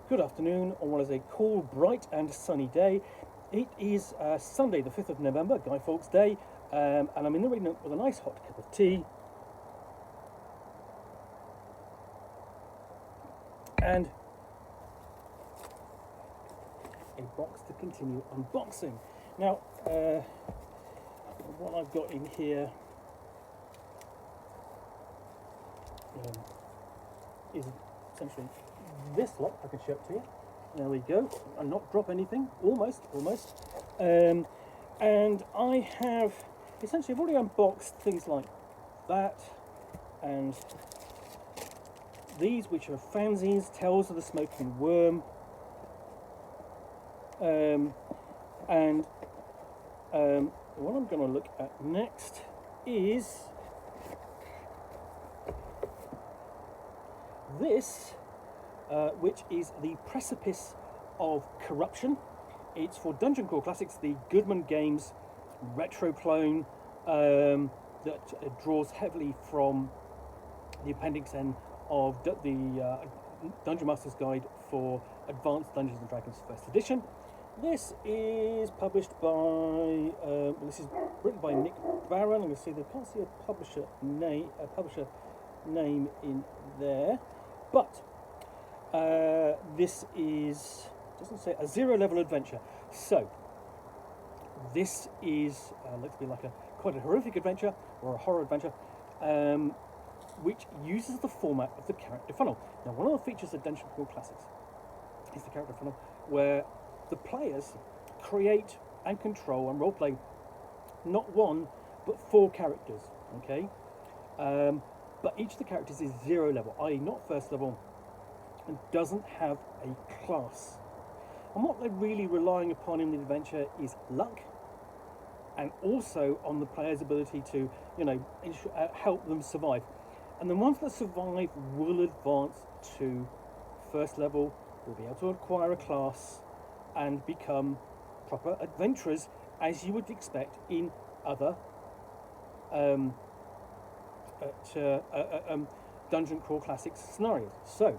Good afternoon on what is a cool, bright and sunny day. It is Sunday the 5th of November, Guy Fawkes Day, and I'm in the reading nook with a nice hot cup of tea and a box to continue unboxing. Now, what I've got in here is essentially this lot. I can show it to you. There we go, and not drop anything, almost. And I have, essentially I've already unboxed things like that, and these, which are fanzines, Tales of the Smoking Worm, and what I'm going to look at next is this, which is the Precipice of Corruption. It's for Dungeon Crawl Classics, the Goodman Games retro clone that draws heavily from the Appendix N of the Dungeon Master's Guide for Advanced Dungeons and Dragons First Edition. This is published by, this is written by Nick Barron. I'm going to see, I can't see a publisher name in there, but this is, doesn't say, a zero-level adventure. So this is looks to be like quite a horrific adventure or a horror adventure, which uses the format of the character funnel. Now, one of the features of Dungeon Crawl Classics is the character funnel, where the players create and control and roleplay not one but 4 characters. Okay, but each of the characters is 0 level, i.e. not first level, and doesn't have a class. And what they're really relying upon in the adventure is luck, and also on the player's ability to, help them survive. And the ones that survive will advance to first level, will be able to acquire a class, and become proper adventurers, as you would expect in other Dungeon Crawl Classics scenarios. So,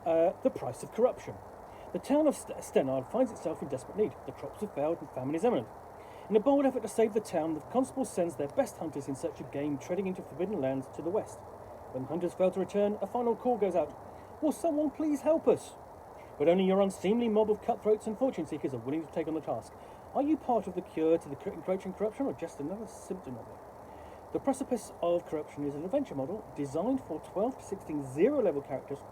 the price of corruption. The town of Stenard finds itself in desperate need. The crops have failed and famine is imminent. In a bold effort to save the town, the constable sends their best hunters in search of game, treading into forbidden lands to the west. When hunters fail to return, a final call goes out. Will someone please help us? But only your unseemly mob of cutthroats and fortune seekers are willing to take on the task. Are you part of the cure to the encroaching corruption, or just another symptom of it? The Precipice of Corruption is an adventure model designed for 12 to 16 zero-level characters.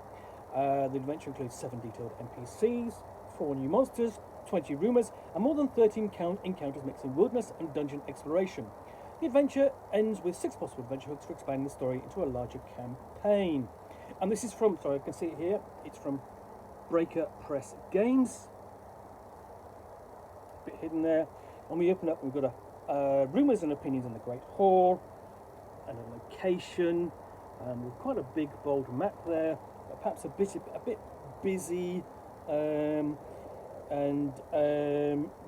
The adventure includes 7 detailed NPCs, 4 new monsters, 20 rumours, and more than 13 encounters mixing wilderness and dungeon exploration. The adventure ends with 6 possible adventure hooks for expanding the story into a larger campaign. And this is from, sorry, I can see it here, it's from Breaker Press Games. A bit hidden there. When we open up, we've got a rumours and opinions in the Great Hall, and a location, with quite a big bold map there, perhaps a bit busy, and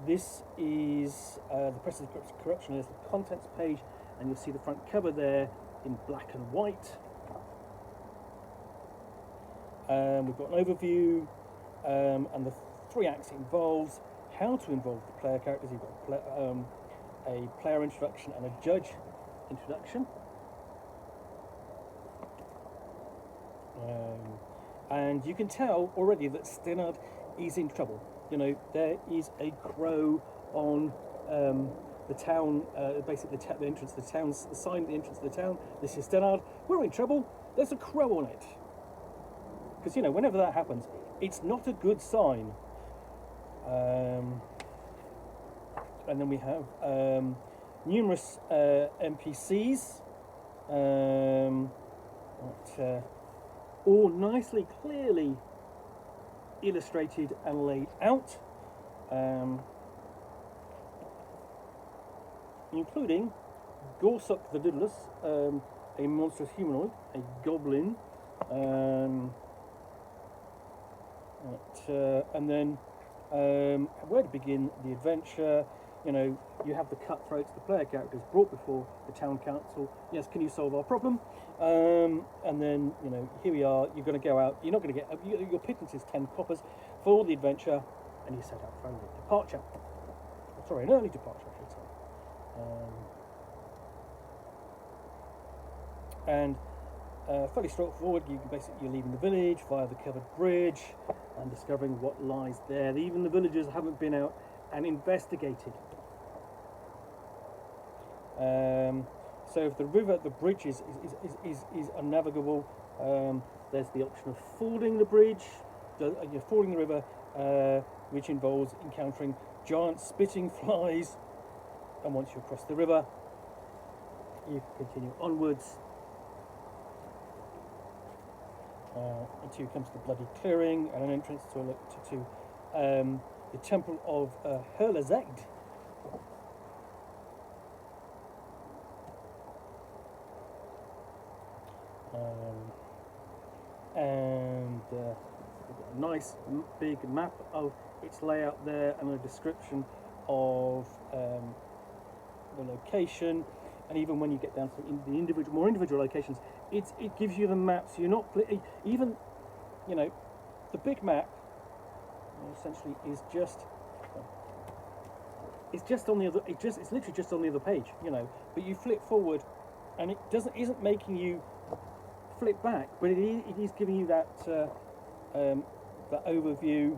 this is the Press of Corruption. There's the contents page, and you'll see the front cover there in black and white. We've got an overview, and the 3 acts it involves, how to involve the player characters. You've got a player introduction and a judge introduction. And you can tell already that Stenard is in trouble. There is a crow on the town, basically the entrance to the town, the sign at the entrance to the town. This is Stenard. We're in trouble. There's a crow on it. Because, whenever that happens, it's not a good sign. And then we have numerous NPCs, all nicely, clearly illustrated and laid out, including Gorsuk the Diddless, a monstrous humanoid, a goblin, and then where to begin the adventure. You have the cutthroats, the player characters brought before the town council. Yes, can you solve our problem? And then, you know, here we are. You're going to go out. You're not going to get your pittance is 10 coppers for the adventure, and you set out for an early departure. Sorry, an early departure, I should say. And fairly straightforward. You're leaving the village via the covered bridge and discovering what lies there. Even the villagers haven't been out and investigated. So if the bridge is unnavigable, there's the option of fording the bridge. You're fording the river, which involves encountering giant spitting flies. And once you cross the river, you can continue onwards until you come to the bloody clearing and an entrance to the temple of Herlazegd. And we've got a nice big map of its layout there and a description of the location. And even when you get down to the more individual locations, it gives you the map. So you're not even, you know, the big map essentially is just on the other. It's literally just on the other page, you know. But you flip forward, and it isn't making you flip back, but it is giving you that that overview,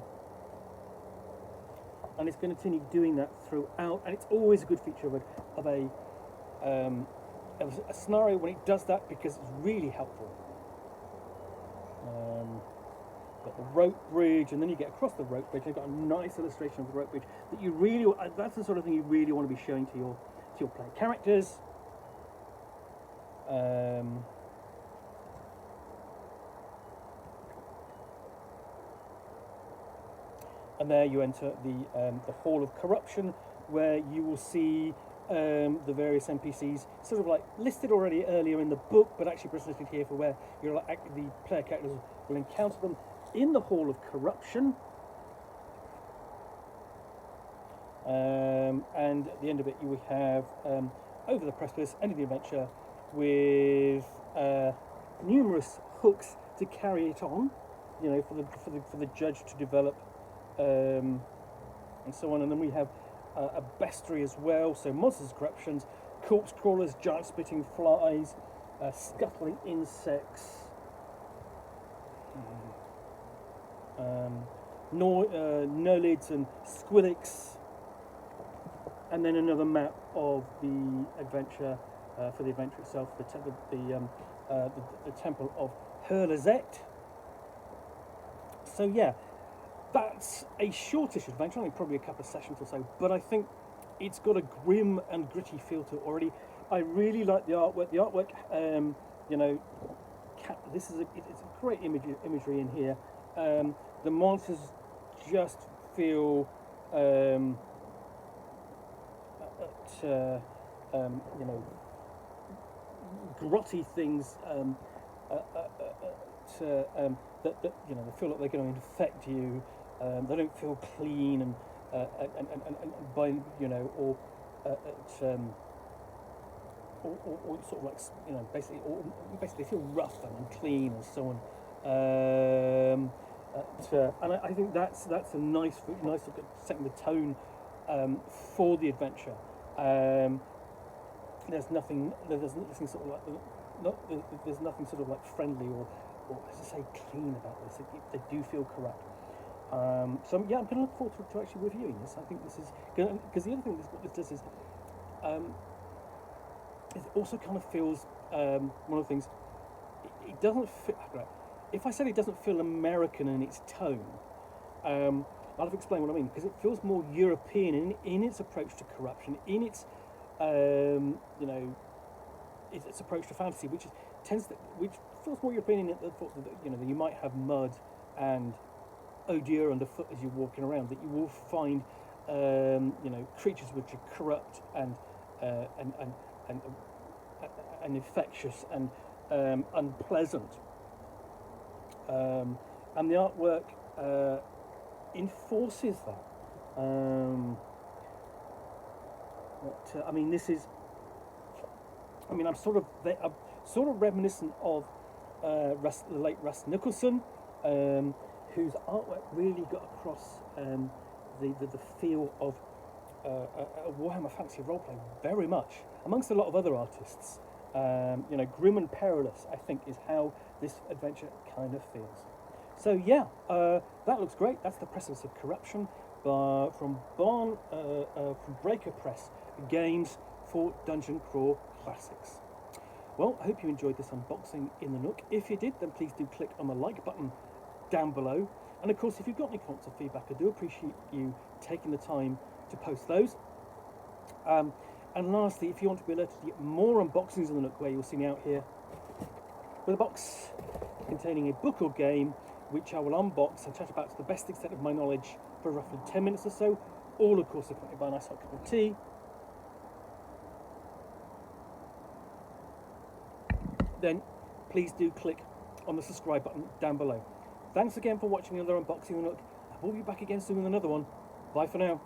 and it's going to continue doing that throughout. And it's always a good feature of a scenario when it does that, because it's really helpful. Got the rope bridge, and then you get across the rope bridge, and you've got a nice illustration of the rope bridge that you really, that's the sort of thing you really want to be showing to your player characters. And there you enter the Hall of Corruption, where you will see the various NPCs sort of like listed already earlier in the book, but actually presented here for where you're like, the player characters will encounter them in the Hall of Corruption. And at the end of it, you will have over the precipice, end of the adventure, with numerous hooks to carry it on, you know, for the judge to develop. And so on, and then we have a bestiary as well, so monsters, corruptions, corpse crawlers, giant spitting flies, scuttling insects, nolids and squilix, and then another map of the adventure for the adventure itself, the temple of Herlazegd. So yeah. That's a shortish adventure, only probably a couple of sessions or so, but I think it's got a grim and gritty feel to it already. I really like the artwork. The artwork, you know, it's a great imagery in here. The monsters just feel, you know, grotty things that you know, they feel like they're going to infect you. They don't feel clean and by, you know, or sort of like, you know, basically feel rough and unclean and so on. And I think that's a nice look at setting the tone for the adventure. There's nothing sort of like there's nothing sort of like friendly or as I say, clean about this. They do feel corrupt. So yeah, I'm going to look forward to actually reviewing this. I think this is because the other thing what this does is it also kind of feels one of the things. It doesn't feel. If I said it doesn't feel American in its tone, I'll have to explain what I mean, because it feels more European in its approach to corruption, in its you know, its approach to fantasy, which feels more European in the thought that, you know, that you might have mud and ordure underfoot as you're walking around, that you will find you know, creatures which are corrupt and infectious and unpleasant. And the artwork enforces that. I mean, this is. I mean, I'm sort of. sort of reminiscent of the late Russ Nicholson, whose artwork really got across the feel of Warhammer Fantasy Roleplay very much, amongst a lot of other artists. Grim and perilous, I think, is how this adventure kind of feels. So yeah, that looks great. That's the Precipice of Corruption from Breaker Press Games for Dungeon Crawl Classics. Well, I hope you enjoyed this unboxing in the Nook. If you did, then please do click on the like button down below. And of course, if you've got any comments or feedback, I do appreciate you taking the time to post those. And lastly, if you want to be alerted to get more unboxings in the Nook, where you'll see me out here with a box containing a book or game, which I will unbox and chat about to the best extent of my knowledge for roughly 10 minutes or so, all of course accompanied by a nice hot cup of tea. Then please do click on the subscribe button down below. Thanks again for watching another unboxing of the Nook. I will be back again soon with another one. Bye for now.